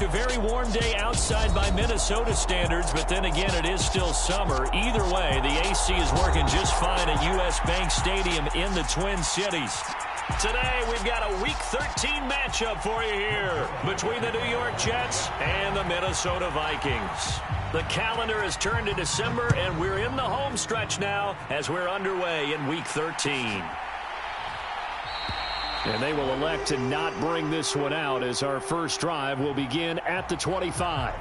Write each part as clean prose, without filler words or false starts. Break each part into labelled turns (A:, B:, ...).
A: a very warm day outside by Minnesota standards, but then again, it is still summer. Either way, the AC is working just fine at U.S. Bank Stadium in the Twin Cities. Today, we've got a Week 13 matchup for you here between the New York Jets and the Minnesota Vikings. The calendar has turned to December, and we're in the home stretch now as we're underway in Week 13. And they will elect to not bring this one out as our first drive will begin at the 25.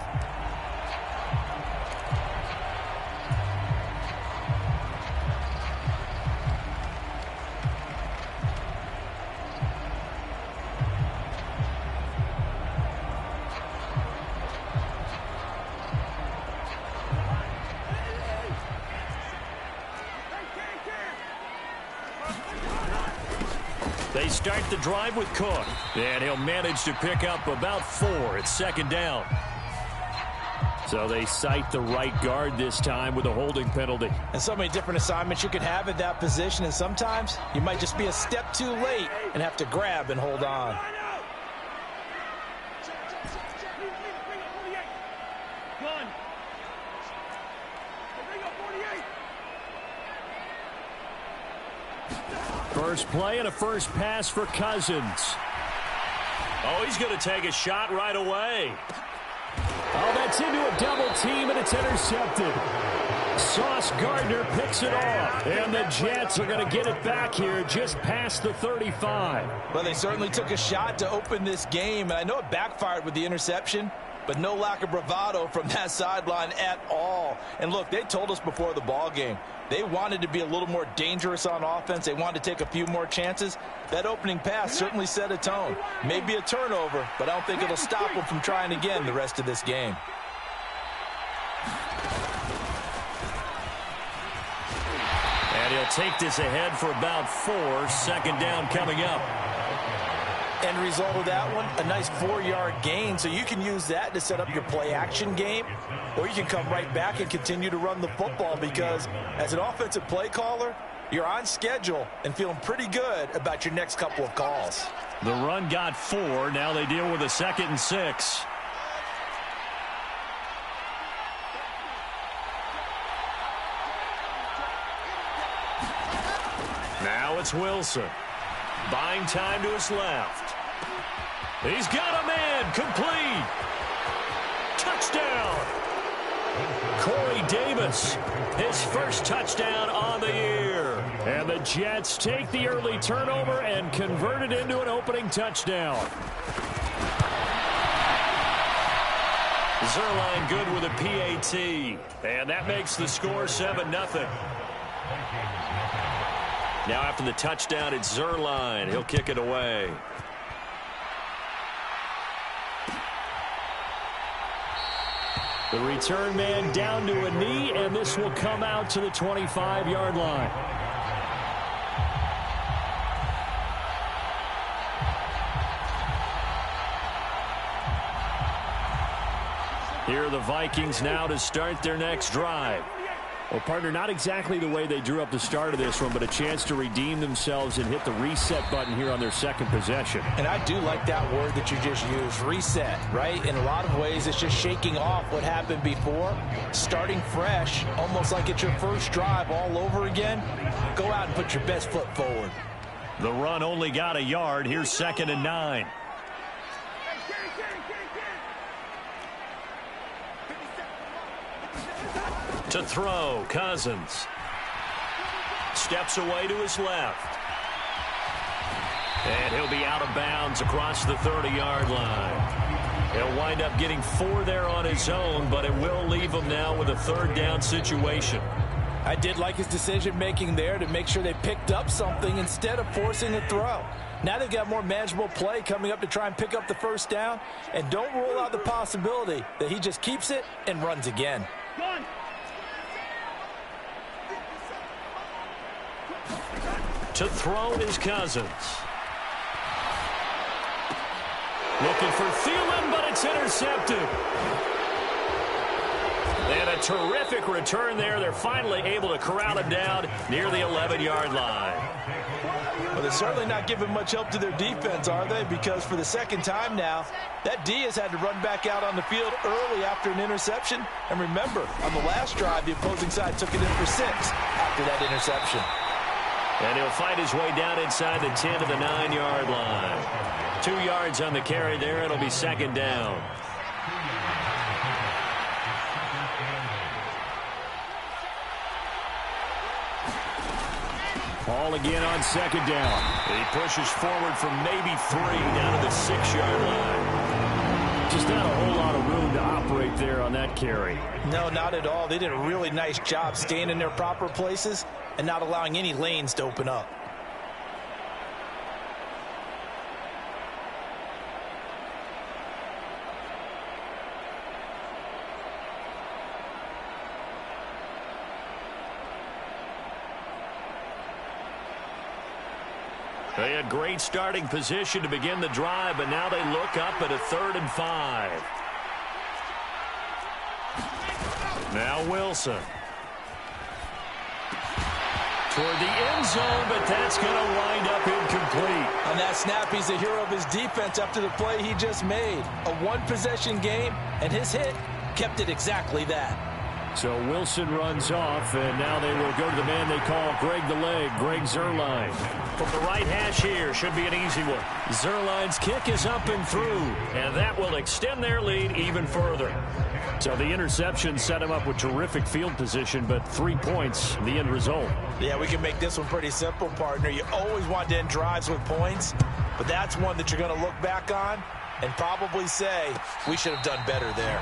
A: They start the drive with Cook, and he'll manage to pick up about 4 at second down. So they cite the right guard this time with a holding penalty.
B: And so many different assignments you could have at that position, and sometimes you might just be a step too late and have to grab and hold on.
A: First play and a first pass for Cousins. Oh, he's going to take a shot right away. Oh, that's into a double team, and it's intercepted. Sauce Gardner picks it off, and the Jets are going to get it back here just past the 35.
B: Well, they certainly took a shot to open this game, and I know it backfired with the interception, but no lack of bravado from that sideline at all. And look, they told us before the ball game, they wanted to be a little more dangerous on offense. They wanted to take a few more chances. That opening pass certainly set a tone. Maybe a turnover, but I don't think it'll stop them from trying again the rest of this game.
A: And he'll take this ahead for about 4. Second down coming up.
B: End result of that one, a nice 4-yard gain, so you can use that to set up your play-action game, or you can come right back and continue to run the football because as an offensive play caller, you're on schedule and feeling pretty good about your next couple of calls.
A: The run got 4. Now they deal with a 2nd and 6. Now it's Wilson. Buying time to his left. He's got a man. Complete. Touchdown. Corey Davis, his first touchdown on the year. And the Jets take the early turnover and convert it into an opening touchdown. Zuerlein good with a PAT. And that makes the score 7-0. Now after the touchdown, it's Zuerlein. He'll kick it away. The return man down to a knee, and this will come out to the 25-yard line. Here are the Vikings now to start their next drive. Well, partner, not exactly the way they drew up the start of this one, but a chance to redeem themselves and hit the reset button here on their second possession.
B: And I do like that word that you just used, reset, right? In a lot of ways, it's just shaking off what happened before, starting fresh, almost like it's your first drive all over again. Go out and put your best foot forward.
A: The run only got a yard. Here's 2nd and 9. To throw, Cousins. Steps away to his left. And he'll be out of bounds across the 30-yard line. He'll wind up getting 4 there on his own, but it will leave him now with a 3rd down situation.
B: I did like his decision-making there to make sure they picked up something instead of forcing a throw. Now they've got more manageable play coming up to try and pick up the 1st down, and don't rule out the possibility that he just keeps it and runs again.
A: To throw is Cousins. Looking for Thielen, but it's intercepted. And a terrific return there. They're finally able to corral him down near the 11-yard line.
B: Well, they're certainly not giving much help to their defense, are they? Because for the second time now, that D has had to run back out on the field early after an interception. And remember, on the last drive, the opposing side took it in for 6 after that interception.
A: And he'll fight his way down inside the 10 to the 9-yard line. 2 yards on the carry there. It'll be second down. Ball again on second down. He pushes forward from maybe 3 down to the 6-yard line. Just not a whole lot of room to operate there on that carry.
B: No, not at all. They did a really nice job staying in their proper places and not allowing any lanes to open up.
A: They had great starting position to begin the drive, but now they look up at a 3rd and 5. Now Wilson. Toward the end zone, but that's going to wind up incomplete.
B: On that snap, he's a hero of his defense after the play he just made. A one-possession game, and his hit kept it exactly that.
A: So Wilson runs off, and now they will go to the man they call Greg the Leg, Greg Zuerlein. From the right hash here, should be an easy one. Zuerlein's kick is up and through, and that will extend their lead even further. So the interception set him up with terrific field position, but 3 points, the end result.
B: Yeah, we can make this one pretty simple, partner. You always want to end drives with points, but that's one that you're going to look back on and probably say, we should have done better there.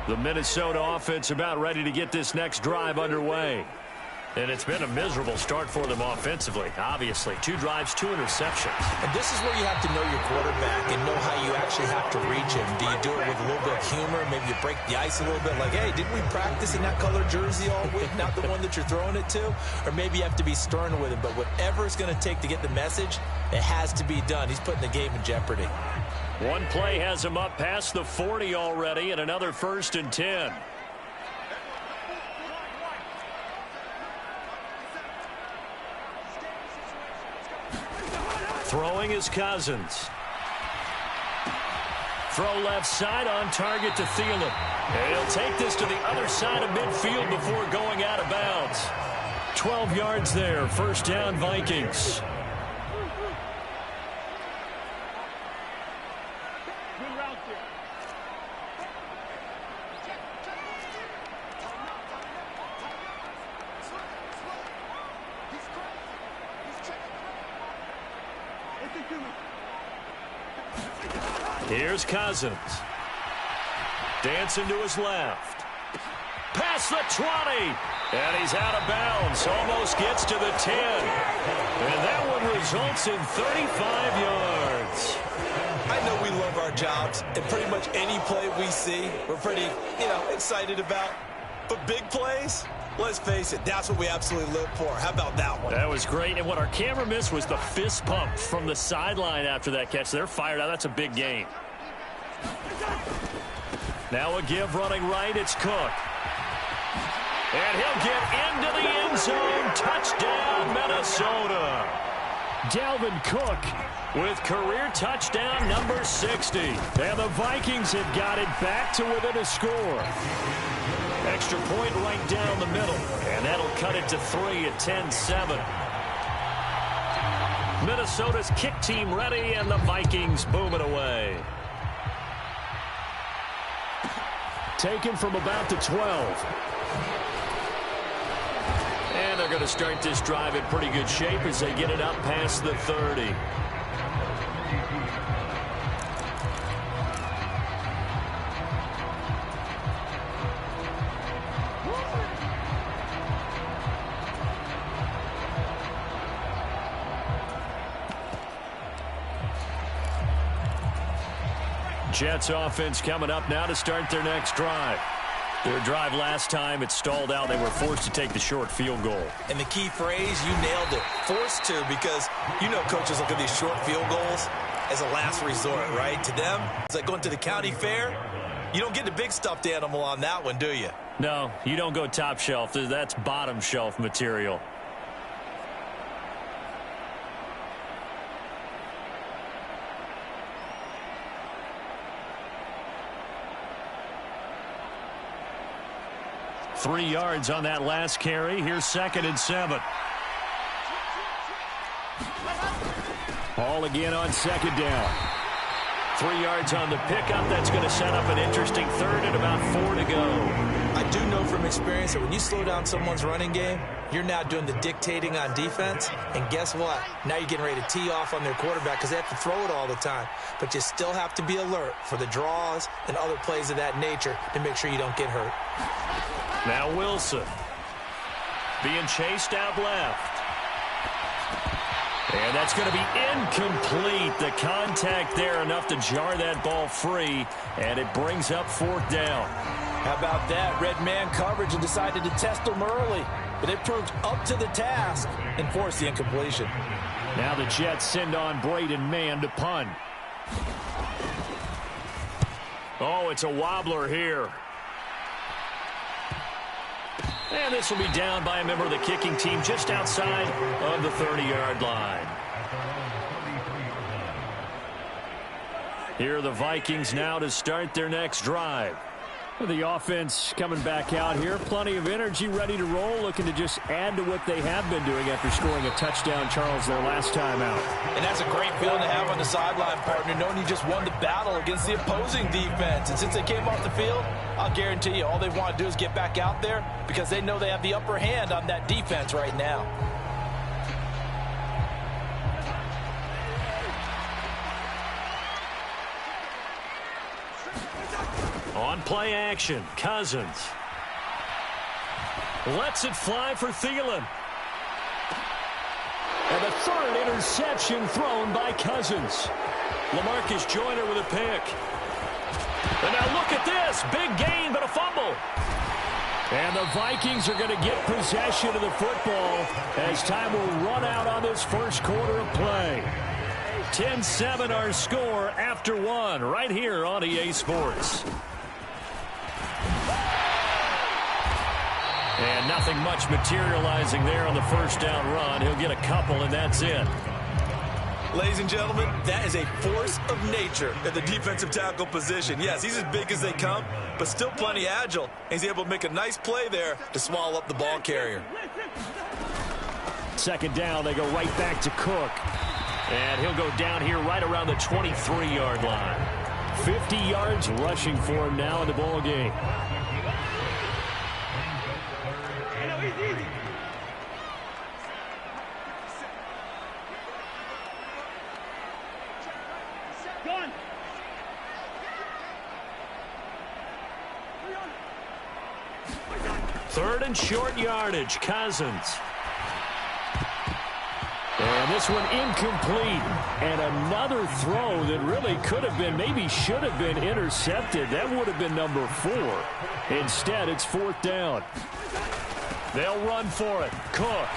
A: The Minnesota offense about ready to get this next drive underway. And it's been a miserable start for them offensively, obviously. 2 drives, 2 interceptions.
B: And this is where you have to know your quarterback and know how you actually have to reach him. Do you do it with a little bit of humor? Maybe you break the ice a little bit like, hey, didn't we practice in that color jersey all week? Not the one that you're throwing it to? Or maybe you have to be stern with him. But whatever it's going to take to get the message, it has to be done. He's putting the game in jeopardy.
A: One play has him up past the 40 already, and another 1st and 10. Throwing is Cousins. Throw left side on target to Thielen. And he'll take this to the other side of midfield before going out of bounds. 12 yards there, 1st down Vikings. Here's Cousins. Dancing to his left. Past the 20. And he's out of bounds. Almost gets to the 10. And that one results in 35 yards.
B: I know we love our jobs, and pretty much any play we see, we're pretty, excited about. But big plays, let's face it, that's what we absolutely live for. How about that one?
A: That was great. And what our camera missed was the fist pump from the sideline after that catch. They're fired out. That's a big game. Now a give running right. It's Cook. And he'll get into the end zone. Touchdown, Minnesota. Dalvin Cook with career touchdown number 60. And the Vikings have got it back to within a score. Extra point right down the middle. And that'll cut it to 3 at 10-7. Minnesota's kick team ready, and the Vikings boom it away. Taken from about the 12. And they're going to start this drive in pretty good shape as they get it up past the 30. Jets offense coming up now to start their next drive. Their drive last time, it stalled out. They were forced to take the short field goal.
B: And the key phrase, you nailed it, forced to, because you know coaches look at these short field goals as a last resort, right? To them, it's like going to the county fair. You don't get the big stuffed animal on that one, do you?
A: No, you don't go top shelf. That's bottom shelf material. Three yards on that last carry. Here's 2nd and 7. Ball again on 2nd down. 3 yards on the pickup. That's going to set up an interesting 3rd and about 4 to go.
B: I do know from experience that when you slow down someone's running game, you're now doing the dictating on defense. And guess what? Now you're getting ready to tee off on their quarterback because they have to throw it all the time. But you still have to be alert for the draws and other plays of that nature to make sure you don't get hurt.
A: Now Wilson being chased out left. And that's going to be incomplete. The contact there enough to jar that ball free, and it brings up 4th down.
B: How about that? Red man coverage and decided to test them early, but it proved up to the task and forced the incompletion.
A: Now the Jets send on Braden Mann to punt. Oh, it's a wobbler here. And this will be down by a member of the kicking team just outside of the 30-yard line. Here are the Vikings now to start their next drive. The offense coming back out here. Plenty of energy, ready to roll, looking to just add to what they have been doing after scoring a touchdown, Charles, their last time out.
B: And that's a great feeling to have on the sideline, partner, knowing you just won the battle against the opposing defense. And since they came off the field, I'll guarantee you all they want to do is get back out there because they know they have the upper hand on that defense right now.
A: On play action, Cousins lets it fly for Thielen. And the 3rd interception thrown by Cousins. LaMarcus Joyner with a pick. And now look at this. Big gain, but a fumble. And the Vikings are going to get possession of the football as time will run out on this first quarter of play. 10-7 our score after 1 right here on EA Sports. And nothing much materializing there on the first down run. He'll get a couple, and that's it.
B: Ladies and gentlemen, that is a force of nature at the defensive tackle position. Yes, he's as big as they come, but still plenty agile. He's able to make a nice play there to swallow up the ball carrier.
A: 2nd down, they go right back to Cook. And he'll go down here right around the 23-yard line. 50 yards rushing for him now in the ball game. Third and short yardage, Cousins. And this one incomplete. And another throw that really could have been, maybe should have been intercepted. That would have been number 4. Instead, it's 4th down. They'll run for it. Cook.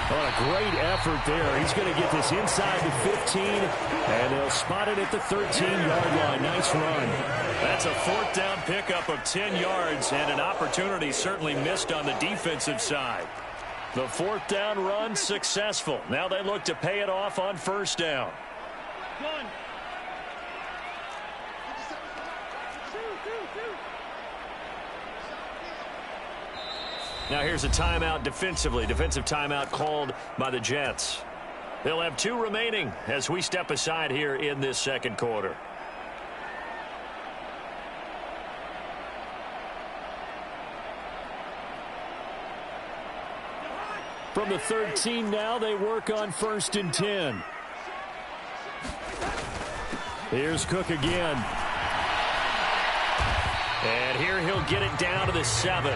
A: What a great effort there. He's going to get this inside the 15, and they'll spot it at the 13-yard line. Nice run. That's a 4th down pickup of 10 yards, and an opportunity certainly missed on the defensive side. The 4th down run successful. Now they look to pay it off on 1st down. Now here's a timeout defensively. Defensive timeout called by the Jets. They'll have 2 remaining as we step aside here in this second quarter. From the 13 now, they work on 1st and 10. Here's Cook again. And here he'll get it down to the 7.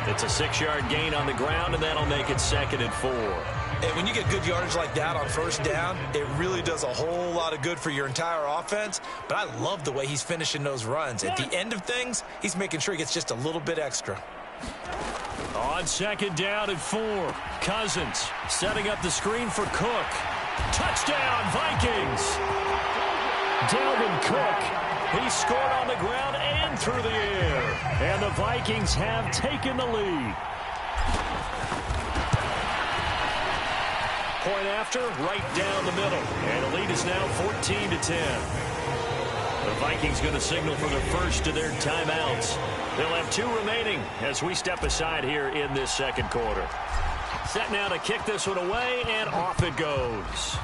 A: It's a 6-yard gain on the ground, and that'll make it 2nd and 4.
B: And when you get good yardage like that on first down, it really does a whole lot of good for your entire offense. But I love the way he's finishing those runs. At the end of things, he's making sure he gets just a little bit extra.
A: On second down and 4, Cousins setting up the screen for Cook. Touchdown, Vikings! Dalvin Cook, he scored on the ground and through the air. And the Vikings have taken the lead. Point after, right down the middle. And the lead is now 14-10. The Vikings going to signal for the first of their timeouts. They'll have 2 remaining as we step aside here in this second quarter. Set now to kick this one away, and off it goes.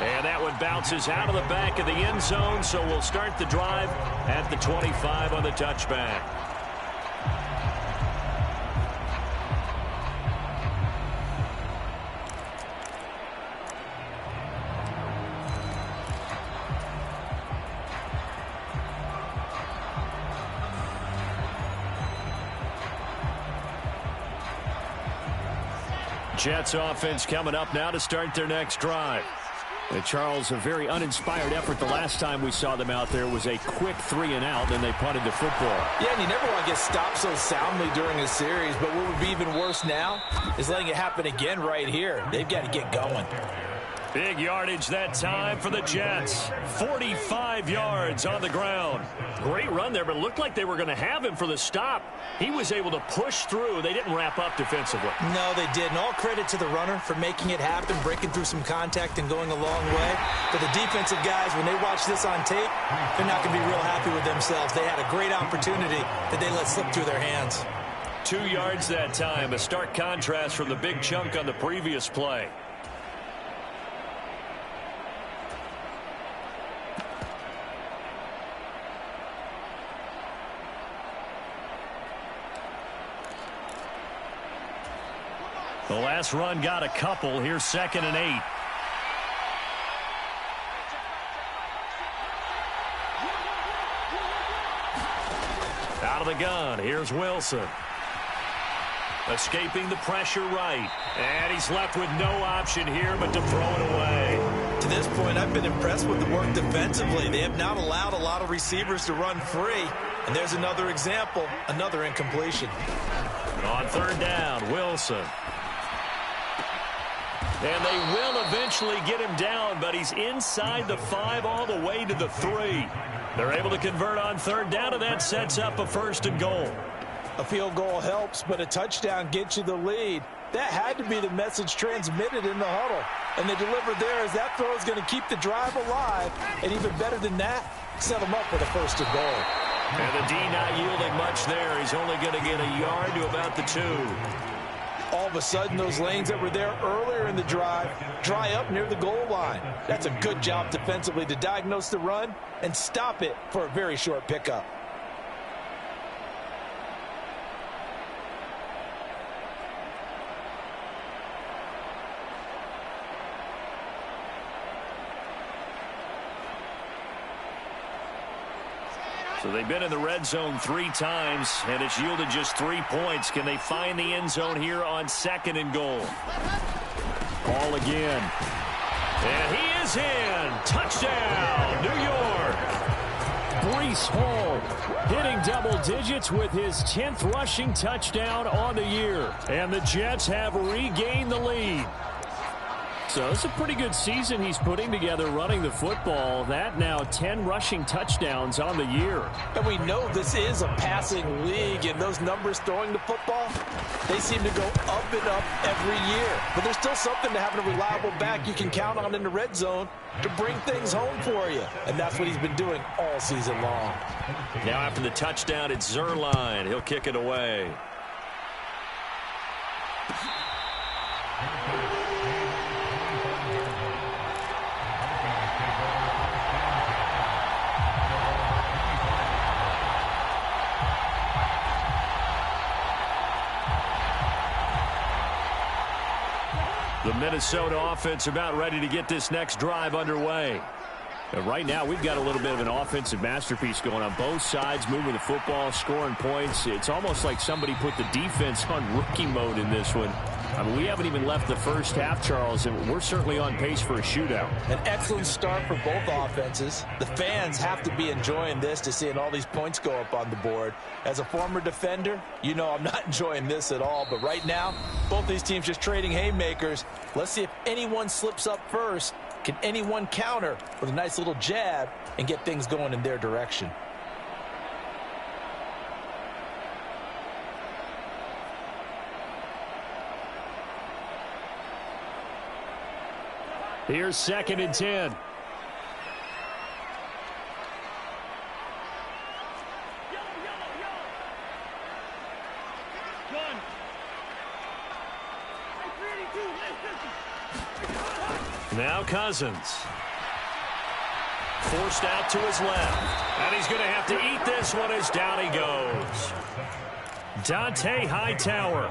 A: And that one bounces out of the back of the end zone, so we'll start the drive at the 25 on the touchback. Jets offense coming up now to start their next drive. And Charles, a very uninspired effort the last time we saw them out there was a quick 3-and-out, and they punted the football.
B: Yeah, and you never want to get stopped so soundly during a series, but what would be even worse now is letting it happen again right here. They've got to get going.
A: Big yardage that time for the Jets. 45 yards on the ground. Great run there, but it looked like they were going to have him for the stop. He was able to push through. They didn't wrap up defensively.
B: No, they didn't. All credit to the runner for making it happen, breaking through some contact and going a long way. But the defensive guys, when they watch this on tape, they're not going to be real happy with themselves. They had a great opportunity that they let slip through their hands.
A: 2 yards that time, a stark contrast from the big chunk on the previous play. The last run got a couple. Here's 2nd and 8. Out of the gun. Here's Wilson. Escaping the pressure right. And he's left with no option here but to throw it away.
B: To this point, I've been impressed with the work defensively. They have not allowed a lot of receivers to run free. And there's another example, another incompletion.
A: On 3rd down, Wilson. And they will eventually get him down, but he's inside the 5 all the way to the 3. They're able to convert on 3rd down, and that sets up a 1st and goal.
B: A field goal helps, but a touchdown gets you the lead. That had to be the message transmitted in the huddle. And they delivered there as that throw is going to keep the drive alive. And even better than that, set them up with a 1st and goal.
A: And the D not yielding much there. He's only going to get a yard to about the 2.
B: All of a sudden, those lanes that were there earlier in the drive dry up near the goal line. That's a good job defensively to diagnose the run and stop it for a very short pickup.
A: So they've been in the red zone 3 times, and it's yielded just 3 points. Can they find the end zone here on 2nd and goal? Ball again. And he is in. Touchdown, New York. Breece Hall hitting double digits with his 10th rushing touchdown on the year. And the Jets have regained the lead. So it's a pretty good season he's putting together running the football. That now 10 rushing touchdowns on the year.
B: And we know this is a passing league, and those numbers throwing the football, they seem to go up and up every year. But there's still something to having a reliable back you can count on in the red zone to bring things home for you. And that's what he's been doing all season long.
A: Now after the touchdown, it's Zerline. He'll kick it away. The Minnesota offense about ready to get this next drive underway. Right now, we've got a little bit of an offensive masterpiece going on both sides, moving the football, scoring points. It's almost like somebody put the defense on rookie mode in this one. I mean, we haven't even left the first half, Charles, and we're certainly on pace for a shootout.
B: An excellent start for both offenses. The fans have to be enjoying this to seeing all these points go up on the board. As a former defender, you know I'm not enjoying this at all. But right now, both these teams just trading haymakers. Let's see if anyone slips up first. Can anyone counter with a nice little jab and get things going in their direction?
A: Here's 2nd and 10. Now Cousins. Forced out to his left. And he's going to have to eat this one as down he goes. Dante Hightower.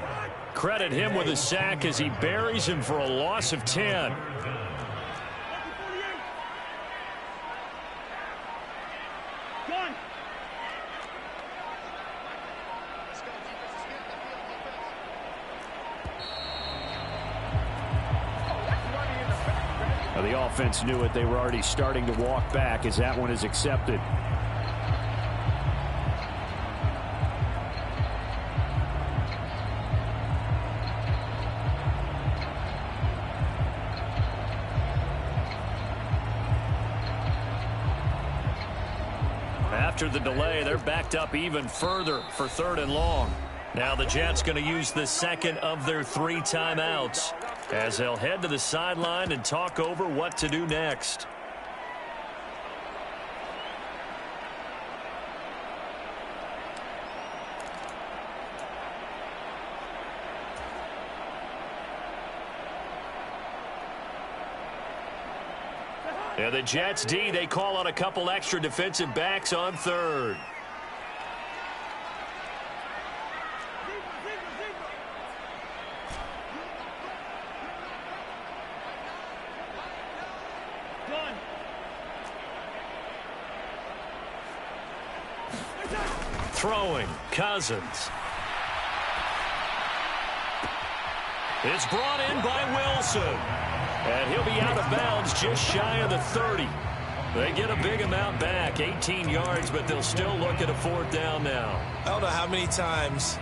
A: Credit him with a sack as he buries him for a loss of 10. The offense knew it. They were already starting to walk back as that one is accepted. After the delay, they're backed up even further for 3rd and long. Now the Jets going to use the second of their 3 timeouts as they'll head to the sideline and talk over what to do next. Yeah, the Jets D, they call on a couple extra defensive backs on 3rd. Throwing, Cousins. It's brought in by Wilson. And he'll be out of bounds just shy of the 30. They get a big amount back, 18 yards, but they'll still look at a 4th down now.
B: I don't know how many times,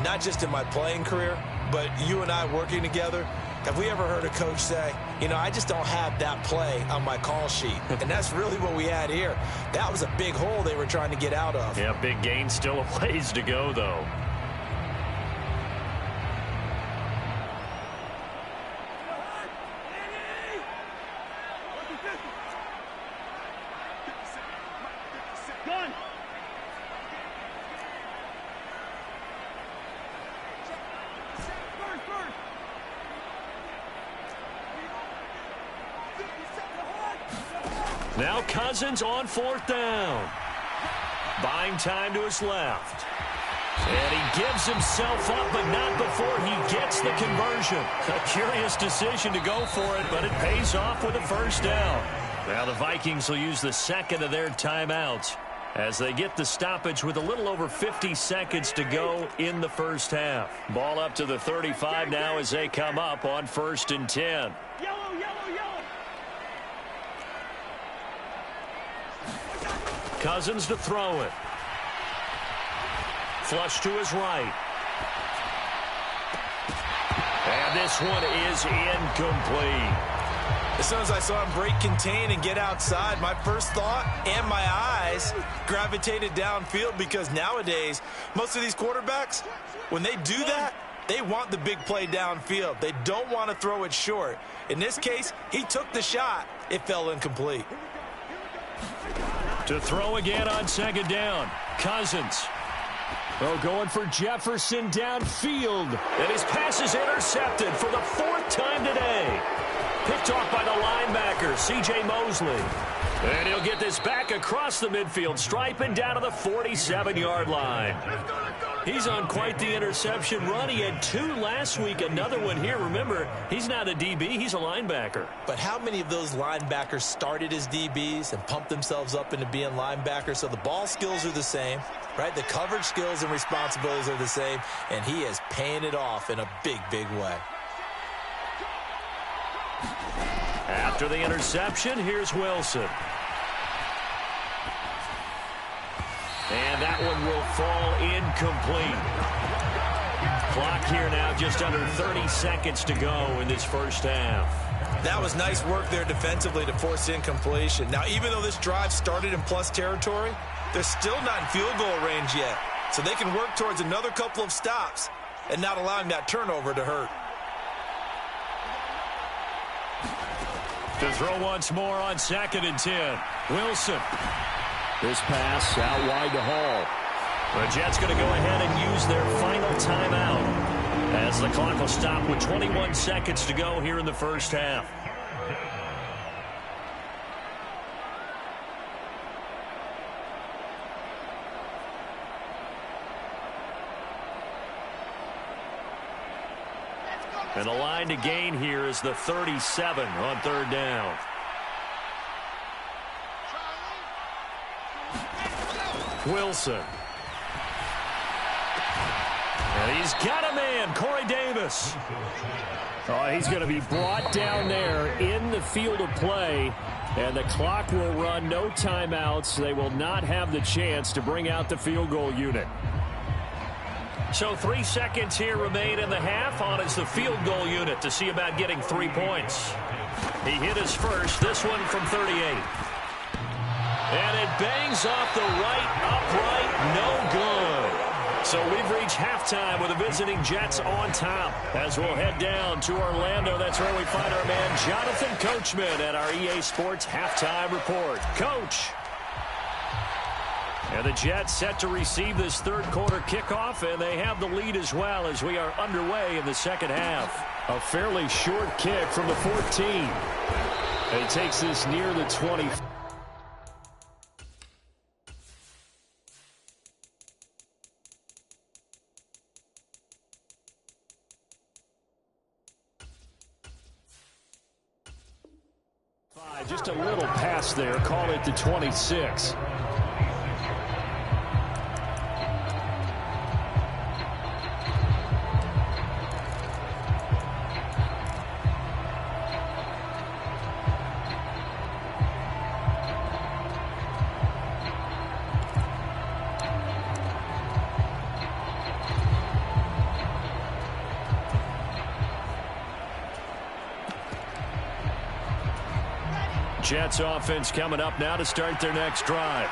B: not just in my playing career, but you and I working together, have we ever heard a coach say, you know, I just don't have that play on my call sheet? And that's really what we had here. That was a big hole they were trying to get out of.
A: Yeah, big gain, still a ways to go, though. Now Cousins on 4th down. Buying time to his left. And he gives himself up, but not before he gets the conversion. A curious decision to go for it, but it pays off with a 1st down. Now the Vikings will use the second of their timeouts as they get the stoppage with a little over 50 seconds to go in the 1st half. Ball up to the 35 now as they come up on 1st and 10. Cousins to throw it. Flush to his right. And this one is incomplete.
B: As soon as I saw him break contain and get outside, my first thought and my eyes gravitated downfield, because nowadays, most of these quarterbacks, when they do that, they want the big play downfield. They don't want to throw it short. In this case, he took the shot. It fell incomplete.
A: To throw again on 2nd down. Cousins. Oh, going for Jefferson downfield. And his pass is intercepted for the 4th time today. Picked off by the linebacker, C.J. Mosley. And he'll get this back across the midfield stripe and down to the 47-yard line. He's on quite the interception run. He had 2 last week, another one here. Remember, he's not a DB, he's a linebacker.
B: But how many of those linebackers started as DBs and pumped themselves up into being linebackers? So the ball skills are the same, right? The coverage skills and responsibilities are the same, and he is paying it off in a big, big way.
A: After the interception, here's Wilson. And that one will fall incomplete. Clock here now, just under 30 seconds to go in this first half.
B: That was nice work there defensively to force incompletion. Now, even though this drive started in plus territory, they're still not in field goal range yet. So they can work towards another couple of stops and not allowing that turnover to hurt.
A: To throw once more on 2nd and 10. Wilson. This pass out wide to Hall. The Jets going to go ahead and use their final timeout as the clock will stop with 21 seconds to go here in the first half. And the line to gain here is the 37 on 3rd down. Wilson. And he's got a man, Corey Davis. Oh, he's going to be brought down there in the field of play. And the clock will run, no timeouts. They will not have the chance to bring out the field goal unit. So 3 seconds here remain in the half. On is the field goal unit to see about getting 3 points. He hit his first, this one from 38. And it bangs off the right upright, no good. So we've reached halftime with the visiting Jets on top. As we'll head down to Orlando, that's where we find our man Jonathan Coachman at our EA Sports Halftime Report. Coach. And the Jets set to receive this 3rd quarter kickoff, and they have the lead as well as we are underway in the 2nd half. A fairly short kick from the 14. And it takes this near the 20. Just a little pass there. Call it the 26. Jets offense coming up now to start their next drive.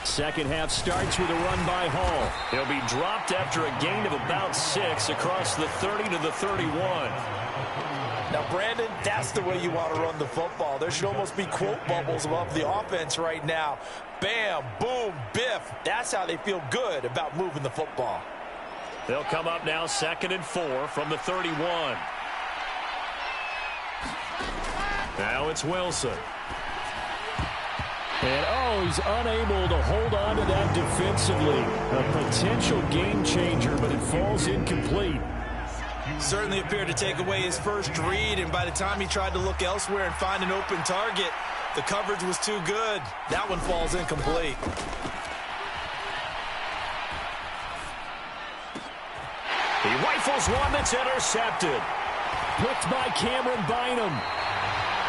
A: Second half starts with a run by Hall. He'll be dropped after a gain of about 6 across the 30 to the 31.
B: Now, Brandon, that's the way you want to run the football. There should almost be quote bubbles above the offense right now. Bam, boom, biff. That's how they feel good about moving the football.
A: They'll come up now 2nd and 4 from the 31. Now it's Wilson. And, he's unable to hold on to that defensively. A potential game changer, but it falls incomplete.
B: Certainly appeared to take away his first read, and by the time he tried to look elsewhere and find an open target, the coverage was too good. That one falls incomplete.
A: He rifles one that's intercepted. Picked by Cameron Bynum.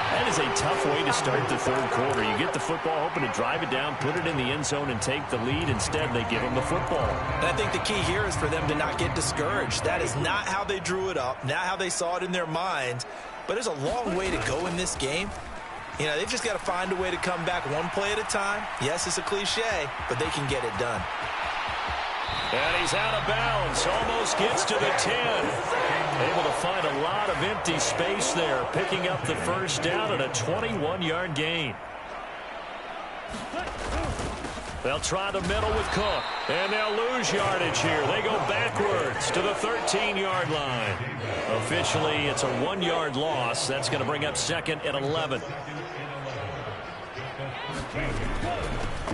A: That is a tough way to start the 3rd quarter. You get the football, hoping to drive it down, put it in the end zone, and take the lead. Instead, they give him the football.
B: And I think the key here is for them to not get discouraged. That is not how they drew it up, not how they saw it in their minds. But there's a long way to go in this game. You know, they've just got to find a way to come back one play at a time. Yes, it's a cliche, but they can get it done.
A: And he's out of bounds. Almost gets to the 10. Able to find a lot of empty space there. Picking up the first down and a 21-yard gain. They'll try the middle with Cook. And they'll lose yardage here. They go backwards to the 13-yard line. Officially, it's a 1-yard loss. That's going to bring up 2nd and 11.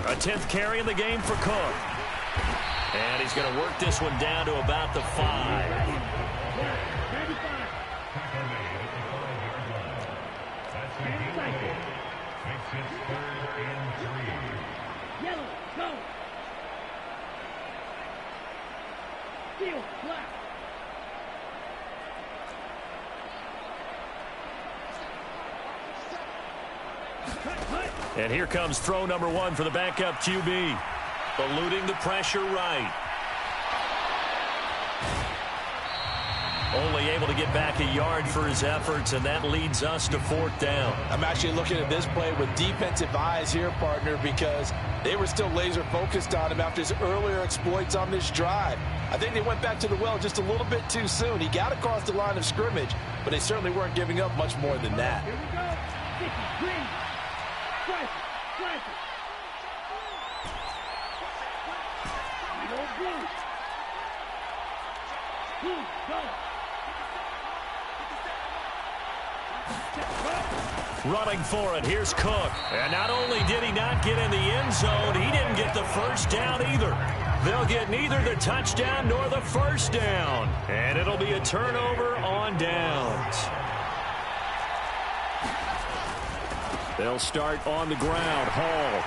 A: A 10th carry in the game for Cook. And he's going to work this one down to about the 5. And here comes throw number 1 for the backup QB. Eluding the pressure right. Only able to get back a yard for his efforts, and that leads us to 4th down.
B: I'm actually looking at this play with defensive eyes here, partner, because they were still laser focused on him after his earlier exploits on this drive. I think they went back to the well just a little bit too soon. He got across the line of scrimmage, but they certainly weren't giving up much more than that.
C: Here we go. 50, green.
A: Running for it, here's Cook. And not only did he not get in the end zone, he didn't get the first down either. They'll get neither the touchdown nor the first down. And it'll be a turnover on downs. They'll start on the ground. Hall.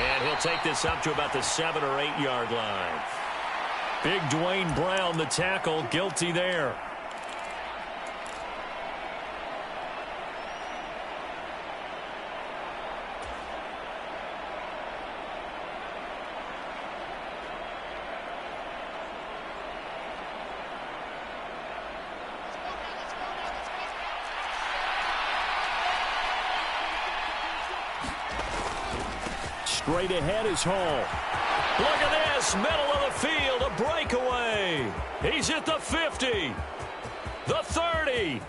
A: And he'll take this up to about the 7 or 8 yard line. Big Dwayne Brown, the tackle, guilty there. Straight ahead is Hall. Look at this, middle of the field, a breakaway. He's at the 50, the 30,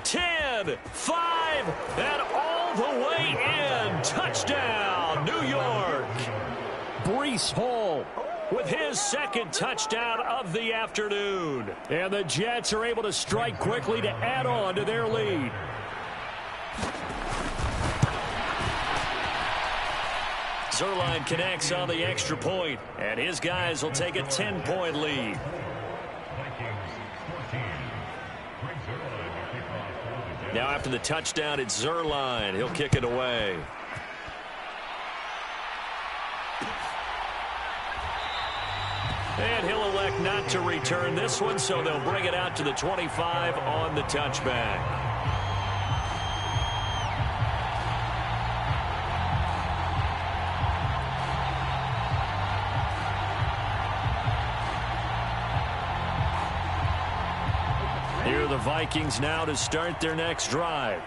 A: 10, 5, and all the way in. Touchdown, New York. Breece Hall with his 2nd touchdown of the afternoon. And the Jets are able to strike quickly to add on to their lead. Zerline connects on the extra point, and his guys will take a 10-point lead. Now after the touchdown, it's Zerline. He'll kick it away. And he'll elect not to return this one, so they'll bring it out to the 25 on the touchback. Here are the Vikings now to start their next drive.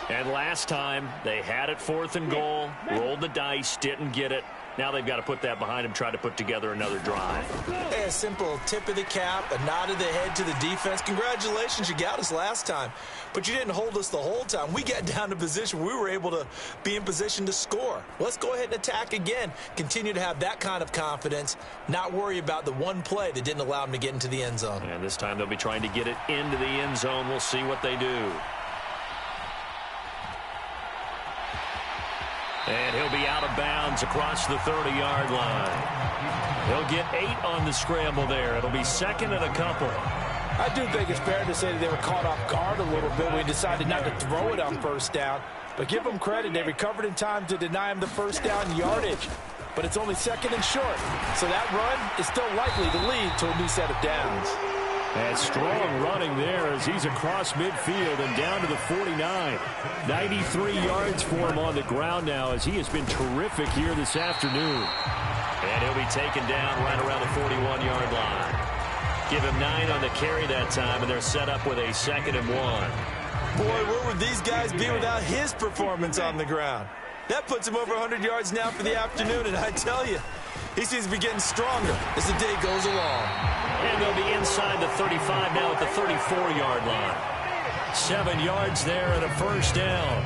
A: And last time, they had it 4th and goal, rolled the dice, didn't get it. Now they've got to put that behind them, try to put together another drive.
B: Hey, a simple tip of the cap, a nod of the head to the defense. Congratulations, you got us last time. But you didn't hold us the whole time. We got down to position where we were able to be in position to score. Let's go ahead and attack again. Continue to have that kind of confidence, not worry about the one play that didn't allow them to get into the end zone.
A: And this time they'll be trying to get it into the end zone. We'll see what they do. And he'll be out of bounds across the 30-yard line. He'll get 8 on the scramble there. It'll be 2nd and a couple.
B: I do think it's fair to say that they were caught off guard a little bit when we decided not to throw it on 1st down. But give them credit. They recovered in time to deny him the 1st down yardage. But it's only 2nd and short. So that run is still likely to lead to a new set of downs.
A: And strong running there as he's across midfield and down to the 49. 93 yards for him on the ground now as he has been terrific here this afternoon. And he'll be taken down right around the 41-yard line. Give him 9 on the carry that time, and they're set up with a 2nd and 1.
B: Boy, where would these guys be without his performance on the ground? That puts him over 100 yards now for the afternoon, and I tell you, he seems to be getting stronger as the day goes along.
A: And they'll be inside the 35 now at the 34-yard line. 7 yards there and a 1st down.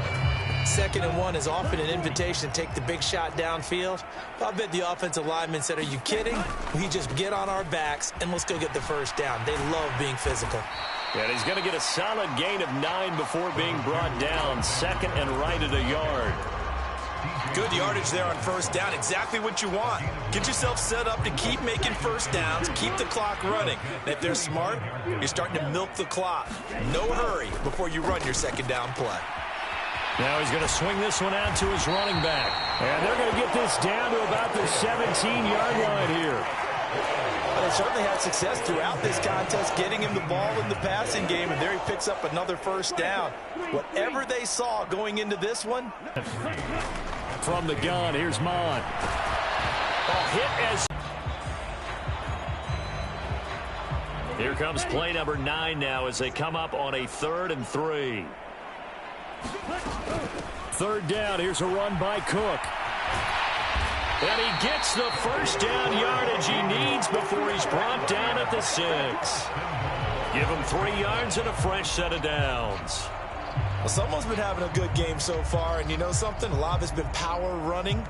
B: 2nd and 1 is often an invitation to take the big shot downfield. I bet the offensive lineman said, are you kidding? We just get on our backs and let's go get the 1st down. They love being physical.
A: And he's going to get a solid gain of 9 before being brought down. 2nd and right at a yard.
B: Good yardage there on first down. Exactly what you want. Get yourself set up to keep making first downs, keep the clock running. And if they're smart, you're starting to milk the clock. No hurry before you run your second down play.
A: Now he's going to swing this one out to his running back. And they're going to get this down to about the 17-yard line here.
B: They certainly had success throughout this contest, getting him the ball in the passing game, and there he picks up another first down. Whatever they saw going into this one.
A: From the gun, here's Mon. Hit as... Here comes play number 9 now as they come up on a 3rd and 3. Third down, here's a run by Cook. And he gets the first down yardage he needs before he's brought down at the 6. Give him 3 yards and a fresh set of downs.
B: Well, someone's been having a good game so far, and you know something? A lot of it's been power running.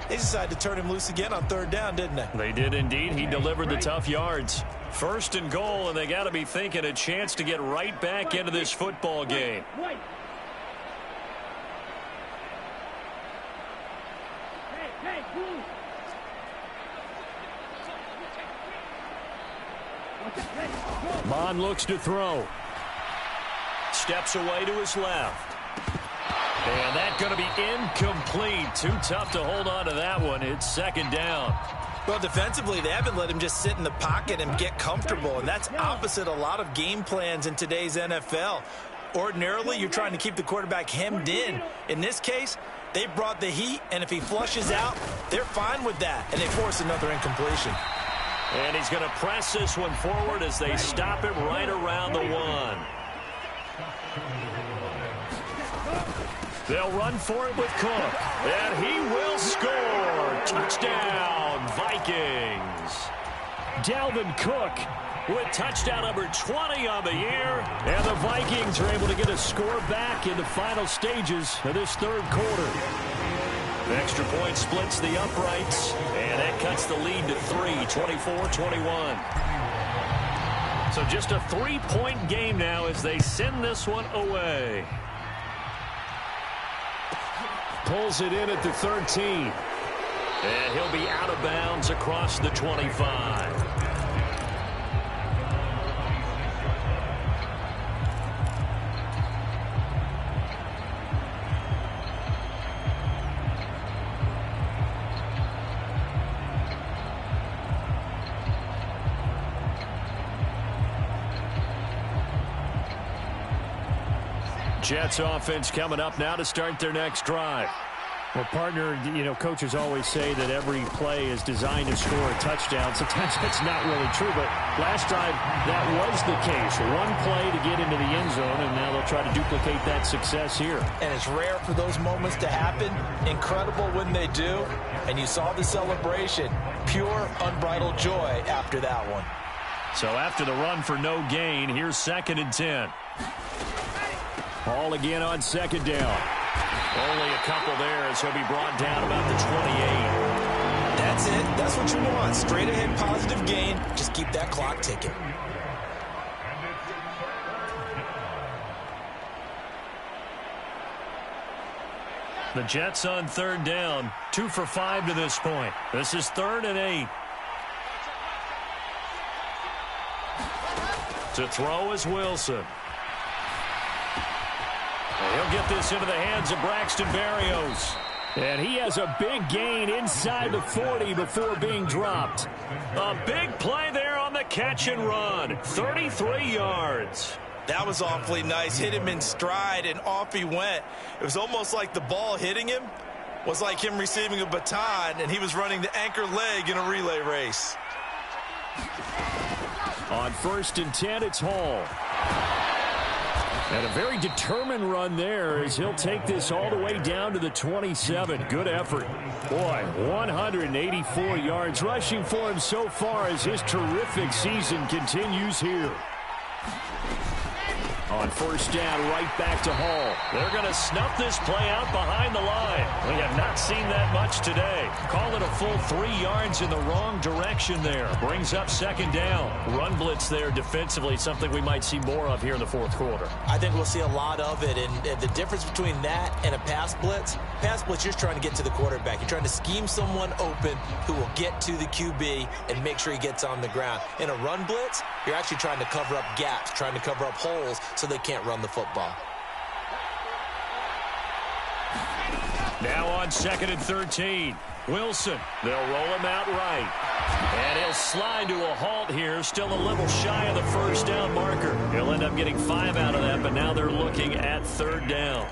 B: They decided to turn him loose again on 3rd down, didn't they?
A: They did indeed. He delivered the tough yards. 1st and goal, and they got to be thinking a chance to get right back into this football game. Mon looks to throw. Steps away to his left. And that's going to be incomplete. Too tough to hold on to that one. It's 2nd down.
B: Well, defensively, they haven't let him just sit in the pocket and get comfortable, and that's opposite a lot of game plans in today's NFL. Ordinarily, you're trying to keep the quarterback hemmed in. In this case, they brought the heat, and if he flushes out, they're fine with that, and they force another incompletion.
A: And he's going to press this one forward as they stop it right around the 1. They'll run for it with Cook. And he will score. Touchdown, Vikings. Dalvin Cook with touchdown number 20 on the year. And the Vikings are able to get a score back in the final stages of this 3rd quarter. The extra point splits the uprights, and that cuts the lead to 3, 24-21. So just a 3-point game now as they send this one away. Pulls it in at the 13. And he'll be out of bounds across the 25. Jets offense coming up now to start their next drive.
D: Well, partner, you know, coaches always say that every play is designed to score a touchdown. Sometimes that's not really true, but last drive that was the case. One play to get into the end zone, and now they'll try to duplicate that success here.
B: And it's rare for those moments to happen. Incredible when they do. And you saw the celebration. Pure, unbridled joy after that one.
A: So after the run for no gain, here's 2nd and 10. Ball again on 2nd down. Only a couple there as he'll be brought down about the 28.
B: That's it. That's what you want. Straight ahead positive gain. Just keep that clock ticking.
A: The Jets on 3rd down. 2 for 5 to this point. This is 3rd and 8. To throw is Wilson. He'll get this into the hands of Braxton Berrios.
D: And he has a big gain inside the 40 before being dropped.
A: A big play there on the catch and run. 33 yards.
B: That was awfully nice. Hit him in stride, and off he went. It was almost like the ball hitting him was like him receiving a baton, and he was running the anchor leg in a relay race.
D: On 1st and 10, it's Hall. And a very determined run there as he'll take this all the way down to the 27. Good effort. Boy, 184 yards rushing for him so far as his terrific season continues here. On first down, right back to Hall.
A: They're going to snuff this play out behind the line. We have not seen that much today. Call it a full 3 yards in the wrong direction there. Brings up second down. Run blitz there defensively, something we might see more of here in the fourth quarter.
B: I think we'll see a lot of it, and the difference between that and a pass blitz, you're trying to get to the quarterback. You're trying to scheme someone open who will get to the QB and make sure he gets on the ground. In a run blitz, you're actually trying to cover up gaps, trying to cover up holes so they can't run the football.
A: Now on second and 13. Wilson. They'll roll him out right. And he'll slide to a halt here. Still a little shy of the first down marker. He'll end up getting 5 out of that, but now they're looking at third down.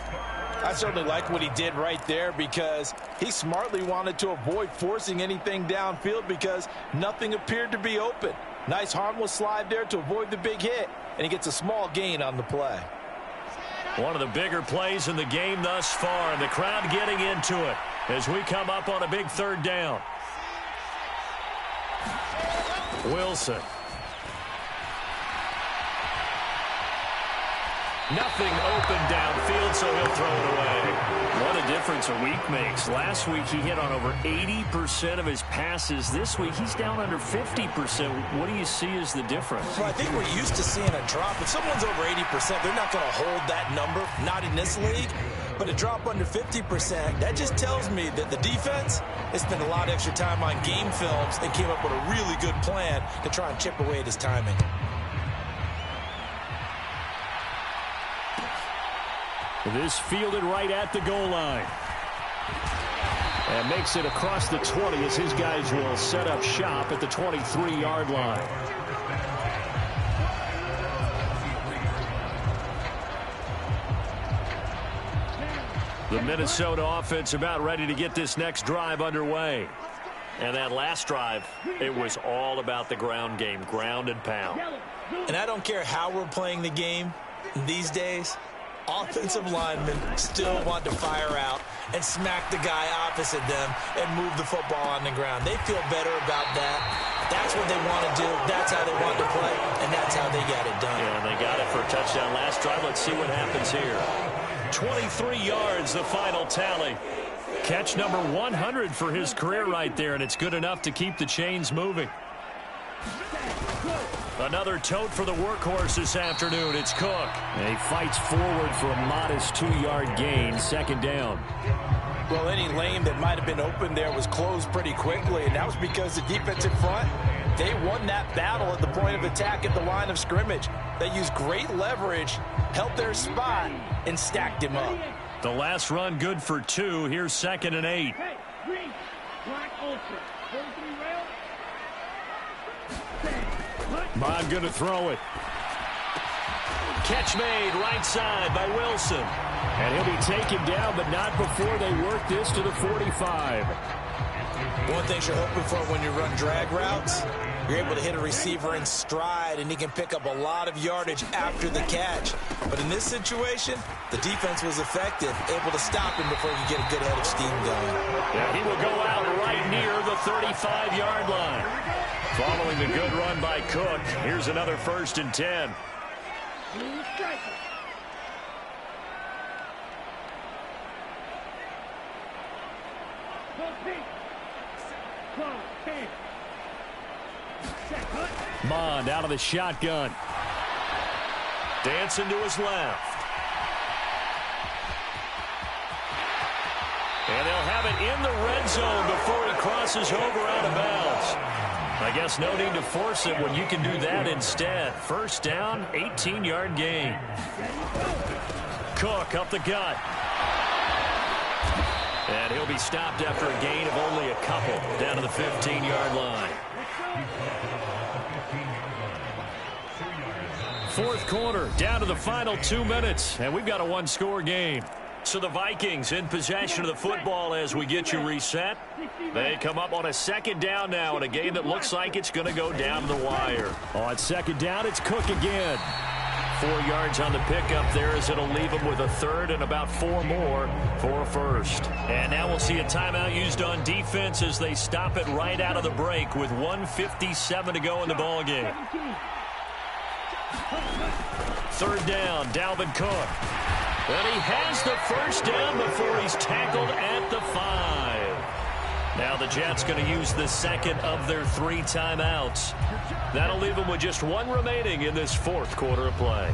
B: I certainly like what he did right there because he smartly wanted to avoid forcing anything downfield because nothing appeared to be open. Nice harmless slide there to avoid the big hit, and he gets a small gain on the play.
A: One of the bigger plays in the game thus far, and the crowd getting into it as we come up on a big third down. Wilson. Nothing open downfield, so he'll throw it away. What a difference a week makes. Last week, he hit on over 80% of his passes. This week, he's down under 50%. What do you see as the difference?
B: Well, I think we're used to seeing a drop. If someone's over 80%, they're not going to hold that number, not in this league. But a drop under 50%, that just tells me that the defense has spent a lot of extra time on game films and came up with a really good plan to try and chip away at his timing.
D: This fielded right at the goal line. And makes it across the 20 as his guys will set up shop at the 23-yard line. The Minnesota offense about ready to get this next drive underway.
A: And that last drive, it was all about the ground game, ground and pound.
B: And I don't care how we're playing the game these days, offensive linemen still want to fire out and smack the guy opposite them and move the football on the ground. They feel better about that. That's what they want to do. That's how they want to play, and that's how they got it done.
A: Yeah, and they got it for a touchdown last drive. Let's see what happens here. 23 yards, the final tally. Catch number 100 for his career right there, and it's good enough to keep the chains moving. Another tote for the workhorse this afternoon. It's Cook.
D: And he fights forward for a modest 2-yard gain, second down.
B: Well, any lane that might have been open there was closed pretty quickly, and that was because the defensive front, they won that battle at the point of attack at the line of scrimmage. They used great leverage, held their spot, and stacked him up.
A: The last run good for 2. Here's second and 8.
C: Hey, green, black, ultra. 43 rail.
D: Bond going to throw it.
A: Catch made right side by Wilson.
D: And he'll be taken down, but not before they work this to the 45.
B: One thing you're hoping for when you run drag routes, you're able to hit a receiver in stride, and he can pick up a lot of yardage after the catch. But in this situation, the defense was effective, able to stop him before he could get a good head of steam going.
A: Yeah, he will go out right near the 35-yard line. Following the good run by Cook, here's another 1st and 10.
D: Mond out of the shotgun.
A: Dancing to his left. And they'll have it in the red zone before he crosses over out of bounds. I guess no need to force it when you can do that instead. First down, 18-yard gain. Cook up the gut. And he'll be stopped after a gain of only a couple down to the 15-yard line. Fourth quarter, down to the final 2 minutes, and we've got a one-score game. So the Vikings in possession of the football as we get you reset. They come up on a second down now in a game that looks like it's going to go down to the wire.
D: On second down, it's Cook again.
A: 4 yards on the pickup there as it'll leave them with a third and about 4 more for a first. And now we'll see a timeout used on defense as they stop it right out of the break with 1:57 to go in the ballgame. Third down, Dalvin Cook. And he has the first down before he's tackled at the 5. Now the Jets going to use the second of their 3 timeouts. That'll leave them with just 1 remaining in this 4th quarter of play.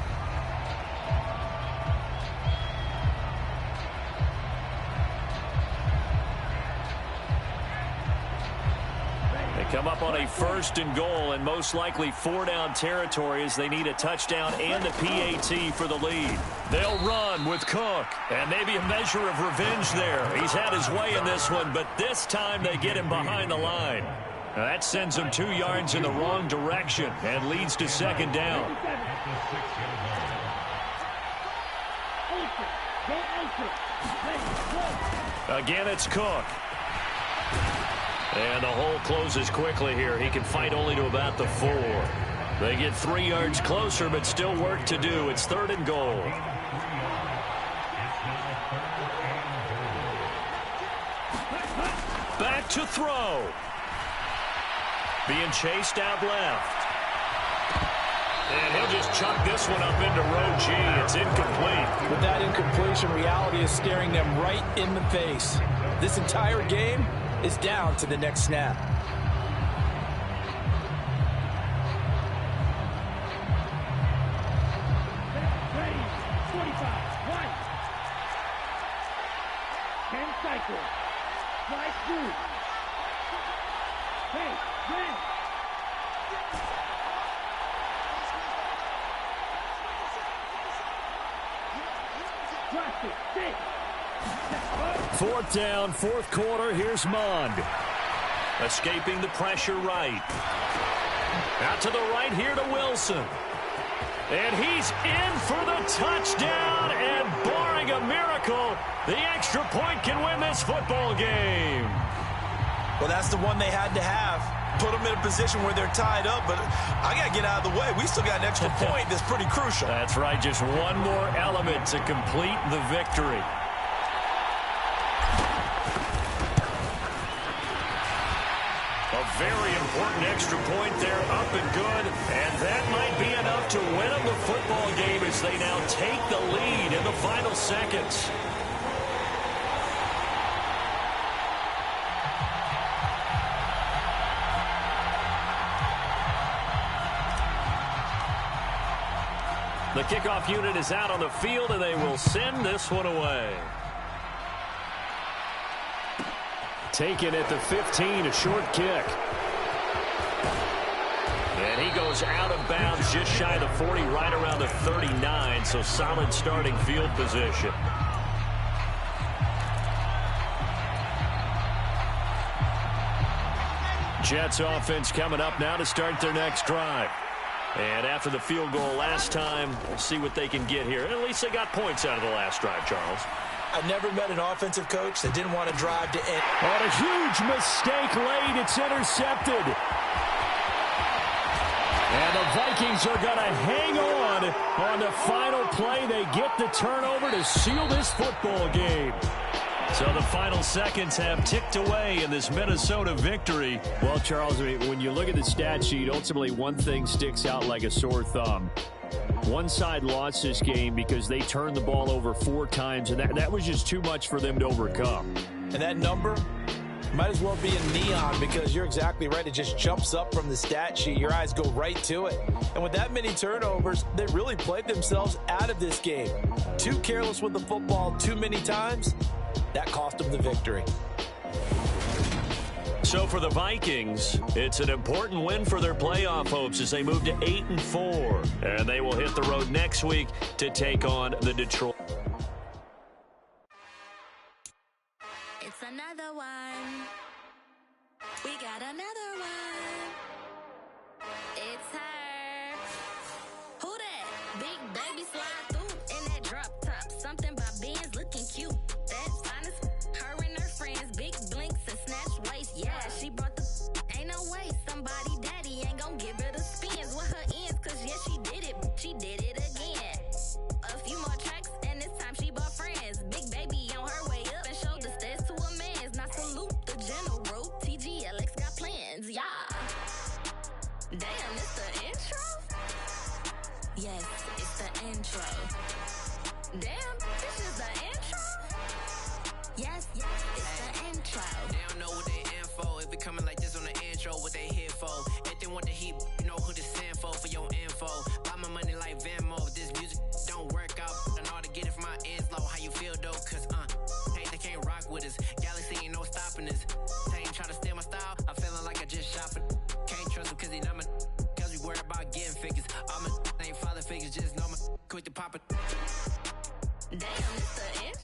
A: Come up on a 1st and goal and most likely 4-down territory as they need a touchdown and the PAT for the lead. They'll run with Cook, and maybe a measure of revenge there. He's had his way in this one, but this time they get him behind the line. Now that sends him 2 yards in the wrong direction and leads to 2nd down. Again, it's Cook. And the hole closes quickly here. He can fight only to about the 4. They get 3 yards closer, but still work to do. It's 3rd and goal. Back to throw. Being chased out left. And he'll just chuck this one up into row G. It's incomplete.
B: With that incompletion, reality is staring them right in the face. This entire game is down to the next snap.
C: Ready, 25, 1. 10 cycle. Slide through. Hey, win. Drop it, stay.
A: 4th down, 4th quarter. Here's Mond. Escaping the pressure right. Out to the right here to Wilson. And he's in for the touchdown. And barring a miracle, the extra point can win this football game.
B: Well, that's the one they had to have. Put them in a position where they're tied up, but I got to get out of the way. We still got an extra point that's pretty crucial.
A: That's right. Just one more element to complete the victory. A very important extra point there, up and good. And that might be enough to win them the football game as they now take the lead in the final seconds. The kickoff unit is out on the field, and they will send this one away. Taken at the 15, a short kick. And he goes out of bounds just shy of the 40, right around the 39, so solid starting field position. Jets offense coming up now to start their next drive. And after the field goal last time, we'll see what they can get here. At least they got points out of the last drive, Charles.
B: I've never met an offensive coach that didn't want to drive to end.
A: On a huge mistake late, it's intercepted. And the Vikings are going to hang on the final play. They get the turnover to seal this football game. So the final seconds have ticked away in this Minnesota victory. Well, Charles, I mean, when you look at the stat sheet, ultimately one thing sticks out like a sore thumb. One side lost this game because they turned the ball over 4 times, and that was just too much for them to overcome.
B: And that number might as well be in neon, because you're exactly right. It just jumps up from the stat sheet. Your eyes go right to it. And with that many turnovers, they really played themselves out of this game. Too careless with the football too many times. That cost them the victory.
A: So for the Vikings, it's an important win for their playoff hopes as they move to 8-4. And they will hit the road next week to take on the Detroit.
E: It's another one. We got another one. It's her. Who that? Big baby slide through in that drop top. Something by Benz looking cute. That's honest. Her and her friends, big blinks and snatch waist. Yeah, she brought the. Ain't no way somebody daddy ain't gonna give her the spins with her ends. Cause yeah, she did it. She did it again. A few more tracks and this time she bought friends. Big baby on her way up and showed the stairs to a man's. Now salute the general. TGLX got plans, yeah. Damn, it's the intro? Yes, it's the intro. Damn, this is the intro? Yes, it's the intro.
F: They don't know what they in for. If it coming like this on the intro, what they here for? If they want the heat, you know who to send for your info. Buy my money like Venmo. If this music don't work out, I know how to get it from my ends low. How you feel though? Cause hey, they can't rock with us. Galaxy ain't no stopping us. They ain't try to steal my style. I'm feeling like I just shopping. Can't trust him cause he not my. Cause we worried about getting figures. All my ain't father figures, just know my quick to pop it.
E: Damn, it's the intro.